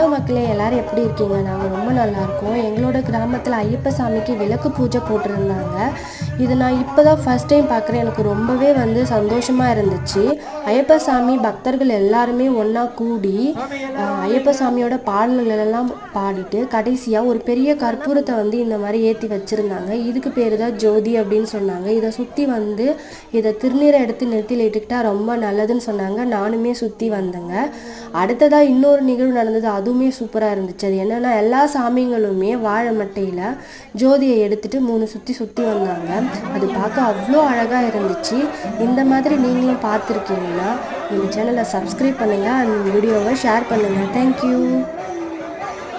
Hello மக்களே, எல்லோரும் எப்படி இருக்கீங்க? நாங்கள் ரொம்ப நல்லாயிருக்கோம். எங்களோட கிராமத்தில் ஐயப்ப சாமிக்கு விளக்கு பூஜை போட்டிருந்தாங்க. இது நான் இப்போ தான் ஃபஸ்ட் டைம் பார்க்குறேன். எனக்கு ரொம்பவே சந்தோஷமாக இருந்துச்சு. ஐயப்ப சாமி பக்தர்கள் எல்லாருமே ஒன்றா கூடி ஐயப்ப சாமியோட பாடல்களெல்லாம் பாடிட்டு கடைசியாக ஒரு பெரிய கற்பூரத்தை இந்த மாதிரி ஏற்றி வச்சுருந்தாங்க. இதுக்கு பேர் தான் ஜோதி அப்படின்னு சொன்னாங்க. இதை சுற்றி இதை திருநீரை எடுத்து நெத்தியில் இட்டுக்கிட்டால் ரொம்ப நல்லதுன்னு சொன்னாங்க. நானுமே சுற்றி வந்தேங்க. அடுத்ததாக இன்னொரு நிகழ்வு நடந்தது. அதுவுமே சூப்பராக இருந்துச்சு. அது என்னென்னா, எல்லா சாமிங்களுமே வாழை மட்டையில் ஜோதியை எடுத்துகிட்டு 3 சுற்றி வந்தாங்க. அது பார்க்க அவ்வளோ அழகாக இருந்துச்சு. இந்த மாதிரி நீங்களும் பார்த்துருக்கீங்கன்னா இந்த சேனலை சப்ஸ்கிரைப் பண்ணுங்கள், அந்த வீடியோவை ஷேர் பண்ணுங்கள். தேங்க்யூ.